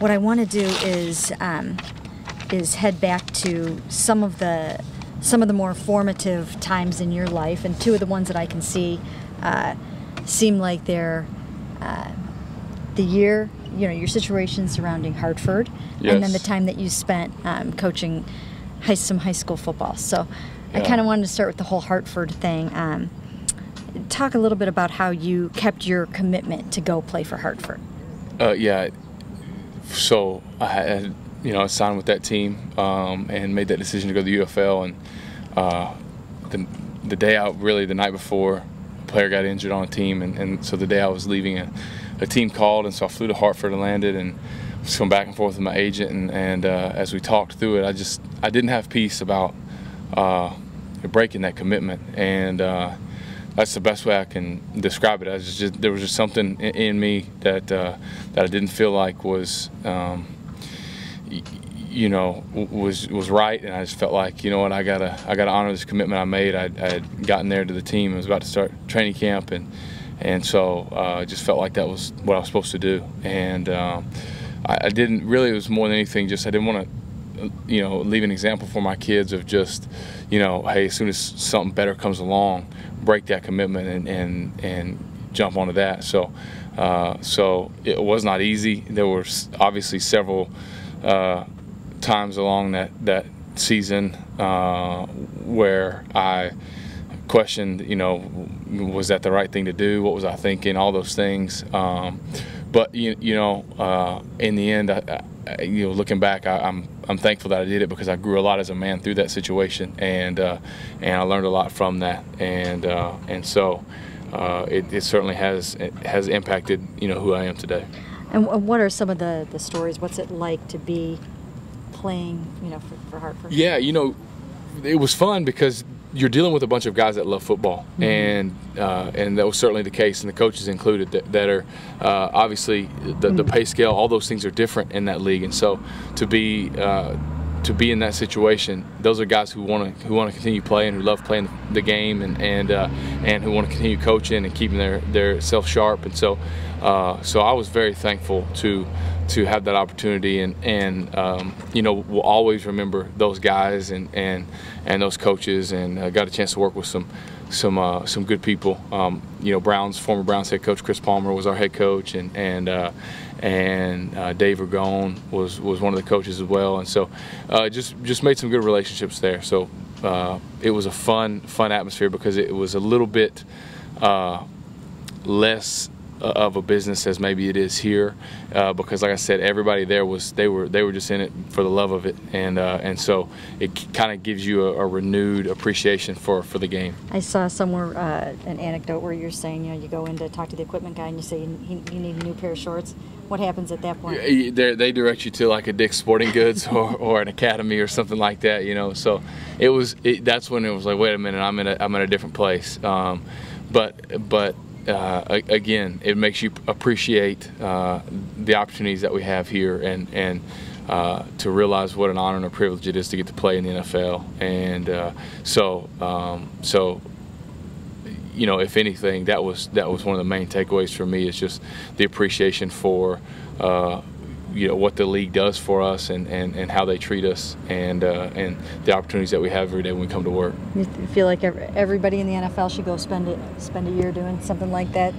what I want to do is head back to some of the more formative times in your life, and two of the ones that I can see seem like they're the year, your situation surrounding Hartford, yes, and then the time that you spent coaching some high school football. So I kind of wanted to start with the whole Hartford thing. Talk a little bit about how you kept your commitment to go play for Hartford. Yeah. So I had, signed with that team and made that decision to go to the UFL. And the day out, really the night before, a player got injured on a team. And so the day I was leaving, a team called. And so I flew to Hartford and landed and was going back and forth with my agent. And as we talked through it, I didn't have peace about breaking that commitment. And that's the best way I can describe it. There was just something in me that I didn't feel like was right, and I just felt like, I gotta honor this commitment I made. I had gotten there to the team. I was about to start training camp, and so I just felt like that was what I was supposed to do. And I didn't really. It was more than anything. Just I didn't want to, leave an example for my kids of just, hey, as soon as something better comes along, break that commitment and jump onto that. So it was not easy. There were obviously several times along that season where I questioned, was that the right thing to do? What was I thinking? All those things. But in the end, looking back, I'm thankful that I did it, because I grew a lot as a man through that situation, and I learned a lot from that, and so it certainly has impacted who I am today. And what are some of the stories? What's it like to be playing for Hartford? Yeah, it was fun because you're dealing with a bunch of guys that love football, mm-hmm. and that was certainly the case, and the coaches included that are obviously the pay scale, all those things are different in that league, and so to be in that situation, those are guys who want to continue playing, who love playing the game, and who want to continue coaching and keeping their self sharp, and so I was very thankful to have that opportunity, and we'll always remember those guys and those coaches, and got a chance to work with some good people. Former Browns head coach Chris Palmer was our head coach, and Dave Ragone was one of the coaches as well, and so just made some good relationships there. So it was a fun atmosphere, because it was a little bit less of a business as maybe it is here, because like I said, everybody there they were just in it for the love of it, and so it kind of gives you a renewed appreciation for the game. I saw somewhere an anecdote where you're saying, you go in to talk to the equipment guy and you say you need a new pair of shorts. What happens at that point? They direct you to like a Dick's Sporting Goods or an Academy or something like that, So that's when it was like, wait a minute, I'm in a different place. But again, it makes you appreciate the opportunities that we have here, and to realize what an honor and a privilege it is to get to play in the NFL. And so if anything, that was one of the main takeaways for me, is just the appreciation for what the league does for us, and how they treat us, and the opportunities that we have every day when we come to work. You feel like everybody in the NFL should go spend a year doing something like that?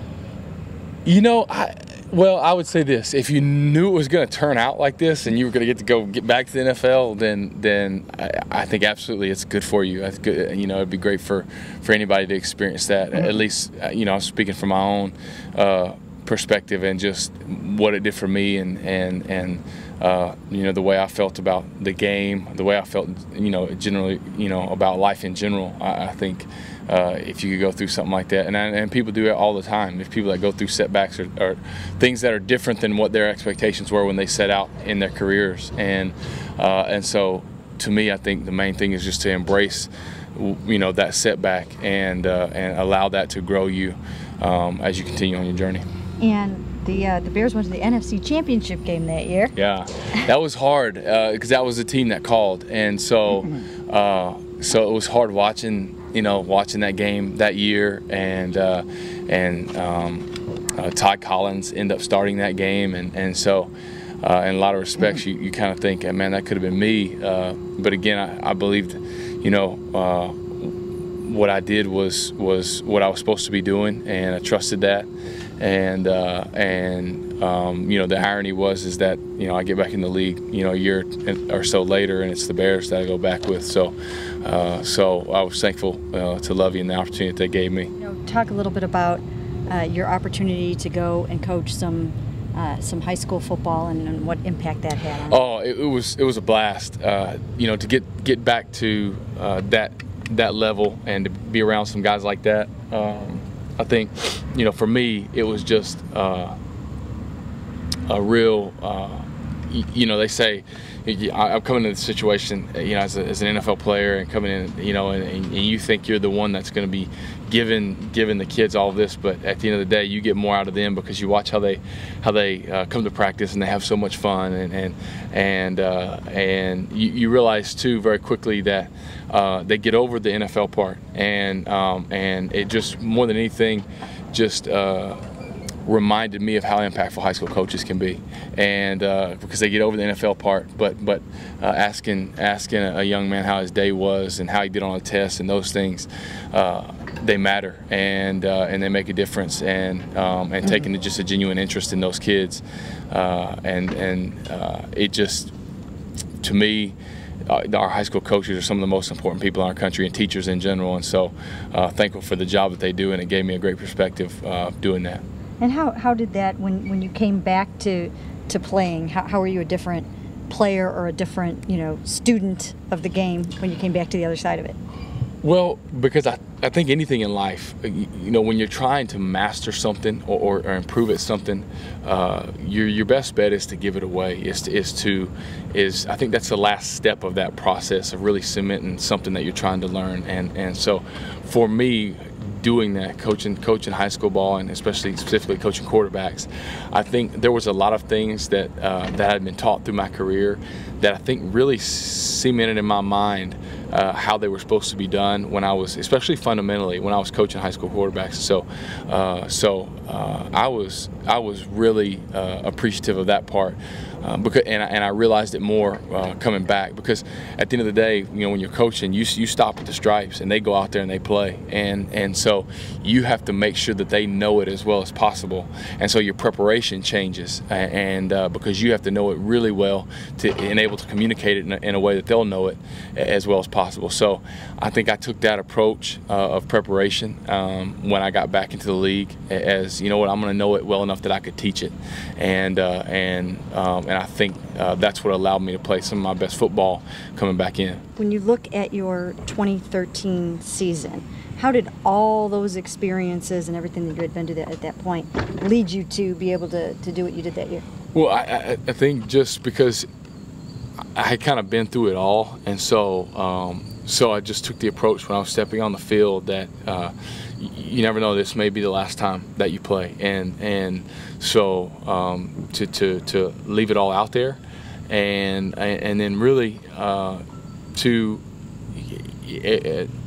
I would say this: if you knew it was going to turn out like this, and you were going to get back to the NFL, then I think absolutely it's good for you. It's good, it'd be great for anybody to experience that. Mm-hmm. At least, I'm speaking from my own perspective, and just what it did for me, and the way I felt about the game, the way I felt generally about life in general. I think if you could go through something like that, and people do it all the time. If people that go through setbacks or things that are different than what their expectations were when they set out in their careers, and so to me, I think the main thing is just to embrace that setback, and allow that to grow you as you continue on your journey. And the Bears went to the NFC Championship game that year. Yeah, that was hard, because that was the team that called, and so so it was hard watching that game that year, and Todd Collins ended up starting that game, and so in a lot of respects, you kind of think, man, that could have been me. But again, I believed, what I did was what I was supposed to be doing, and I trusted that. And the irony is that I get back in the league, a year or so later, and it's the Bears that I go back with. So I was thankful to Lovey and the opportunity that they gave me. Talk a little bit about your opportunity to go and coach some high school football and what impact that had on you. Oh, it was a blast. To get back to that level and to be around some guys like that. I think, for me, it was just a real, they say, I'm coming into the situation, as an NFL player and coming in, and you think you're the one that's going to be giving the kids all of this, but at the end of the day, you get more out of them because you watch how they come to practice and they have so much fun, and you realize too very quickly that they get over the NFL part, and it just more than anything just reminded me of how impactful high school coaches can be, and because they get over the NFL part, but asking a young man how his day was and how he did on a test and those things, they matter, and they make a difference, and taking just a genuine interest in those kids, it just, to me, our high school coaches are some of the most important people in our country, and teachers in general, and so thankful for the job that they do, and it gave me a great perspective doing that. And how did that, when you came back to playing, how were you a different player or a different student of the game when you came back to the other side of it? Well, because I think anything in life, when you're trying to master something or improve at something, your best bet is to give it away. I think that's the last step of that process of really cementing something that you're trying to learn. And so, for me, doing that, coaching high school ball, and specifically coaching quarterbacks, I think there was a lot of things that had been taught through my career that I think really cemented in my mind how they were supposed to be done when I was, especially fundamentally, when I was coaching high school quarterbacks. So I was really appreciative of that part, because I realized it more coming back, because at the end of the day, when you're coaching, you stop at the stripes and they go out there and they play, and so you have to make sure that they know it as well as possible, and so your preparation changes, and because you have to know it really well and able to communicate it in a way that they'll know it as well as possible. So I think I took that approach of preparation when I got back into the league, as I'm going to know it well enough that I could teach it, and I think that's what allowed me to play some of my best football coming back in. When you look at your 2013 season, how did all those experiences and everything that you had been to at that point lead you to be able to do what you did that year? Well, I think just because I had kind of been through it all, and so I just took the approach when I was stepping on the field that you never know, this may be the last time that you play, and so to leave it all out there, and then really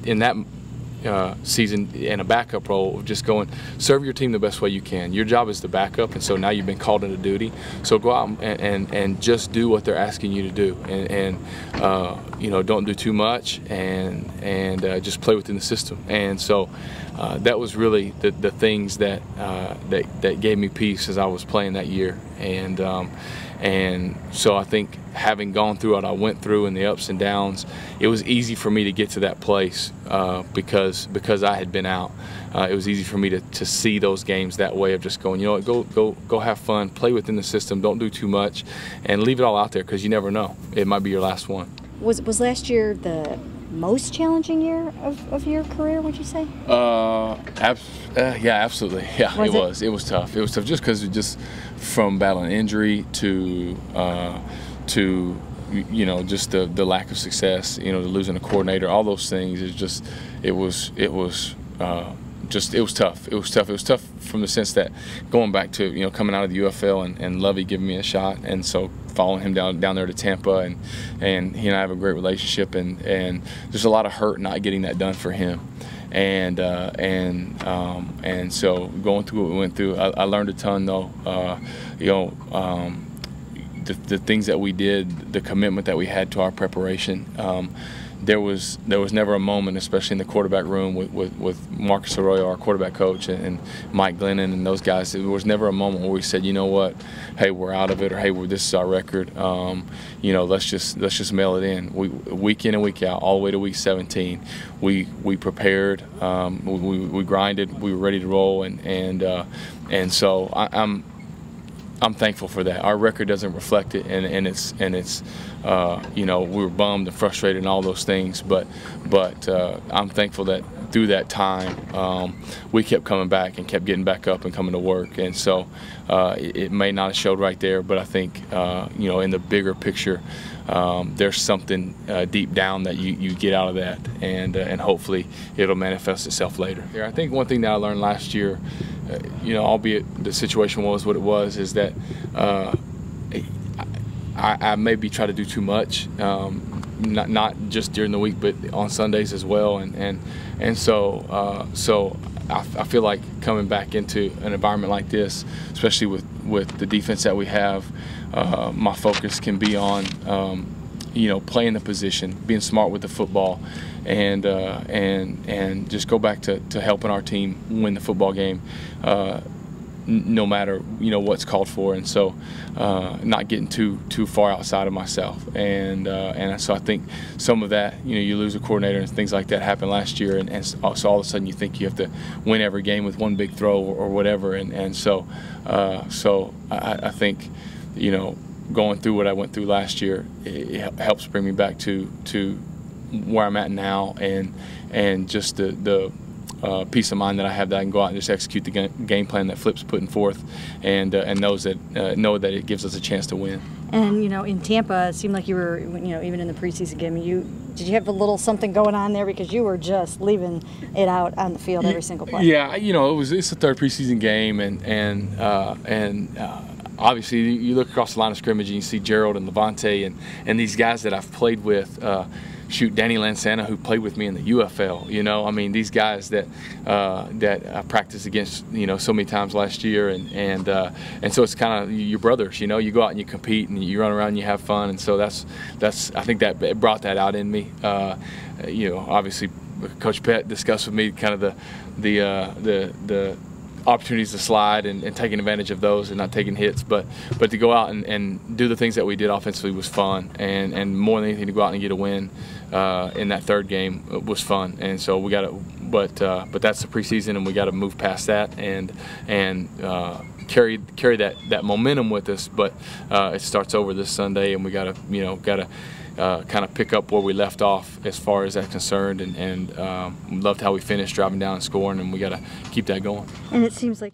in that season in a backup role of just going, serve your team the best way you can. Your job is the backup, and so now you've been called into duty. So go out and just do what they're asking you to do, and don't do too much, and just play within the system. And so that was really the things that gave me peace as I was playing that year, and so I think, having gone through what I went through and the ups and downs, it was easy for me to get to that place because I had been out. It was easy for me to see those games that way, of just going, go have fun, play within the system, don't do too much, and leave it all out there, because you never know, it might be your last one. Was last year the most challenging year of your career, would you say? Yeah, absolutely. Yeah, it was. It was tough. It was tough just because from battling injury to just the lack of success, to losing a coordinator, all those things. It was tough. It was tough from the sense that going back to coming out of the UFL and Lovey giving me a shot, and so following him down there to Tampa, and he and I have a great relationship, and there's a lot of hurt not getting that done for him, and so going through what we went through, I learned a ton though. the things that we did, the commitment that we had to our preparation. There was never a moment, especially in the quarterback room with Marcus Arroyo, our quarterback coach, and Mike Glennon and those guys. There was never a moment where we said, you know what, hey, we're out of it, or hey, this is our record. You know, let's just mail it in. Week in and week out, all the way to week 17, we prepared, we grinded, we were ready to roll, and so I'm thankful for that. Our record doesn't reflect it, and it's you know, we were bummed and frustrated and all those things, but I'm thankful that through that time we kept coming back and kept getting back up and coming to work. And so it may not have showed right there, but I think you know, in the bigger picture, there's something deep down that you get out of that, and hopefully it'll manifest itself later. I think one thing that I learned last year, you know, albeit the situation was what it was, is that I maybe try to do too much, not just during the week, but on Sundays as well, and so I feel like coming back into an environment like this, especially with the defense that we have, my focus can be on you know, playing the position, being smart with the football, and just go back to helping our team win the football game, no matter, you know, what's called for. And so not getting too far outside of myself, and so I think some of that, you know, you lose a coordinator and things like that happened last year, and so all of a sudden you think you have to win every game with one big throw or whatever, and so I think, you know, going through what I went through last year, it helps bring me back to where I'm at now, and just the peace of mind that I have, that I can go out and just execute the game plan that Flip's putting forth, and know that it gives us a chance to win. And you know, in Tampa, it seemed like you were, you know, even in the preseason game, did you have a little something going on there, because you were just leaving it out on the field every single play? Yeah, you know, it's the third preseason game, and obviously you look across the line of scrimmage and you see Gerald and Levante and these guys that I've played with. Shoot, Danny Lansana, who played with me in the UFL, you know, I mean, these guys that I practiced against, you know, so many times last year, and so it's kind of your brothers, you know. You go out and you compete and you run around and you have fun, and so that's I think that it brought that out in me. You know, obviously Coach Pett discussed with me kind of the opportunities to slide and taking advantage of those and not taking hits, but to go out and do the things that we did offensively was fun, and more than anything, to go out and get a win in that third game was fun. And so we got to, but that's the preseason, and we got to move past that and carry that momentum with us. But it starts over this Sunday, and we got to kind of pick up where we left off as far as that's concerned, and loved how we finished driving down and scoring, and we got to keep that going. And it seems like